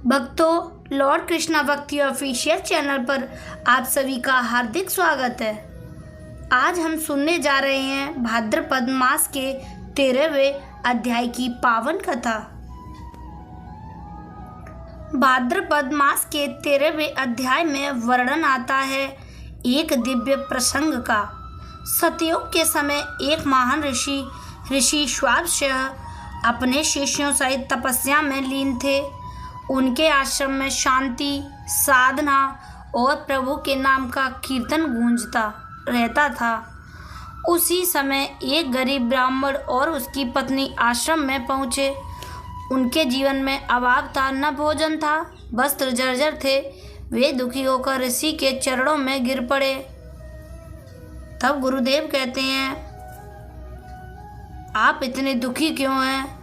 भक्तों, लॉर्ड कृष्णा भक्ति official channel पर आप सभी का हार्दिक स्वागत है। आज हम सुनने जा रहे हैं भाद्रपद मास के 13वें अध्याय की पावन कथा। भाद्रपद मास के 13वें अध्याय में वर्णन आता है एक दिव्य प्रसंग का। सतयुग के समय एक महान ऋषि श्वावस्य अपने शिष्यों सहित तपस्या में लीन थे। उनके आश्रम में शांति, साधना और प्रभु के नाम का कीर्तन गूंजता रहता था। उसी समय एक गरीब ब्राह्मण और उसकी पत्नी आश्रम में पहुँचे। उनके जीवन में अभाव था, न भोजन था, वस्त्र जर्जर थे। वे दुखी होकर ऋषि के चरणों में गिर पड़े। तब गुरुदेव कहते हैं, आप इतने दुखी क्यों हैं?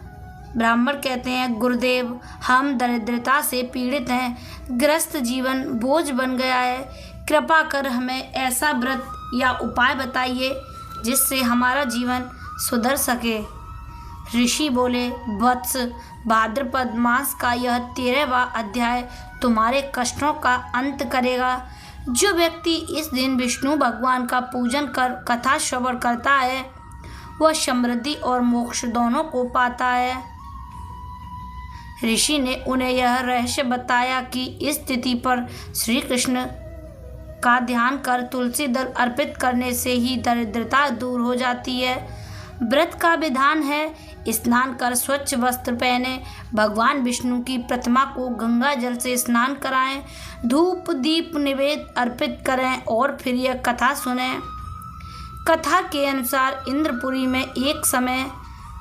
ब्राह्मण कहते हैं, गुरुदेव, हम दरिद्रता से पीड़ित हैं। गृहस्थ जीवन बोझ बन गया है। कृपा कर हमें ऐसा व्रत या उपाय बताइए जिससे हमारा जीवन सुधर सके। ऋषि बोले, वत्स, भाद्रपद मास का यह 13वां अध्याय तुम्हारे कष्टों का अंत करेगा। जो व्यक्ति इस दिन विष्णु भगवान का पूजन कर कथा श्रवण करता है वह समृद्धि और मोक्ष दोनों को पाता है। ऋषि ने उन्हें यह रहस्य बताया कि इस तिथि पर श्री कृष्ण का ध्यान कर तुलसी दल अर्पित करने से ही दरिद्रता दूर हो जाती है। व्रत का विधान है, स्नान कर स्वच्छ वस्त्र पहने, भगवान विष्णु की प्रतिमा को गंगा जल से स्नान कराएं, धूप दीप निवेद अर्पित करें और फिर यह कथा सुनें। कथा के अनुसार इंद्रपुरी में एक समय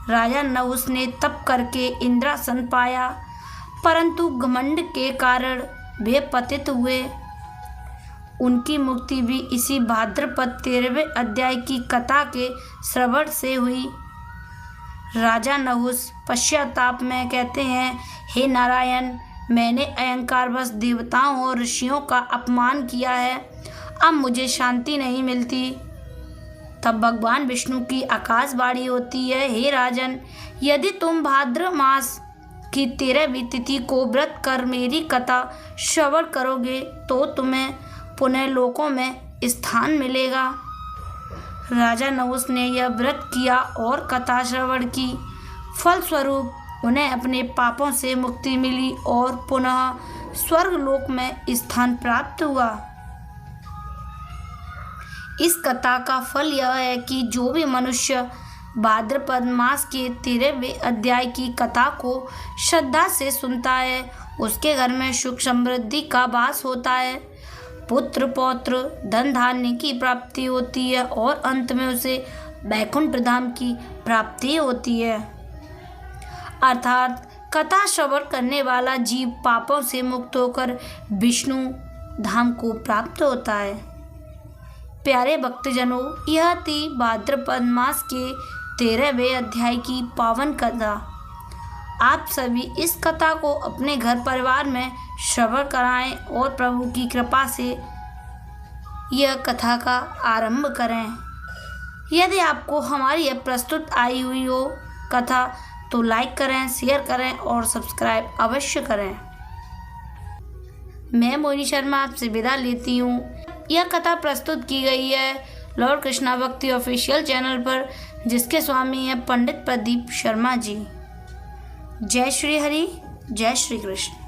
राजा नहुस ने तप करके इंद्रासन पाया, परंतु घमंड के कारण वे पतित हुए। उनकी मुक्ति भी इसी भाद्रपद 13वें अध्याय की कथा के श्रवण से हुई। राजा नहुस पश्चाताप में कहते हैं, हे नारायण, मैंने अहंकारवश देवताओं और ऋषियों का अपमान किया है। अब मुझे शांति नहीं मिलती। तब भगवान विष्णु की आकाशवाणी होती है, हे राजन, यदि तुम भाद्र मास की 13वीं तिथि को व्रत कर मेरी कथा श्रवण करोगे तो तुम्हें पुनः लोकों में स्थान मिलेगा। राजा नहुस ने यह व्रत किया और कथा श्रवण की। फलस्वरूप उन्हें अपने पापों से मुक्ति मिली और पुनः स्वर्गलोक में स्थान प्राप्त हुआ। इस कथा का फल यह है कि जो भी मनुष्य भाद्रपद मास के 13वें अध्याय की कथा को श्रद्धा से सुनता है उसके घर में सुख समृद्धि का वास होता है, पुत्र पौत्र धन धान्य की प्राप्ति होती है और अंत में उसे वैकुंठ धाम की प्राप्ति होती है। अर्थात कथा श्रवण करने वाला जीव पापों से मुक्त होकर विष्णु धाम को प्राप्त होता है। प्यारे भक्तजनों, यह थी भाद्रपद मास के 13वें अध्याय की पावन कथा। आप सभी इस कथा को अपने घर परिवार में श्रवण कराएं और प्रभु की कृपा से यह कथा का आरंभ करें। यदि आपको हमारी यह प्रस्तुत आई हुई हो कथा तो लाइक करें, शेयर करें और सब्सक्राइब अवश्य करें। मैं मोहिनी शर्मा आपसे विदा लेती हूँ। यह कथा प्रस्तुत की गई है लॉर्ड कृष्णा भक्ति ऑफिशियल चैनल पर, जिसके स्वामी हैं पंडित प्रदीप शर्मा जी। जय श्री हरि, जय श्री कृष्ण।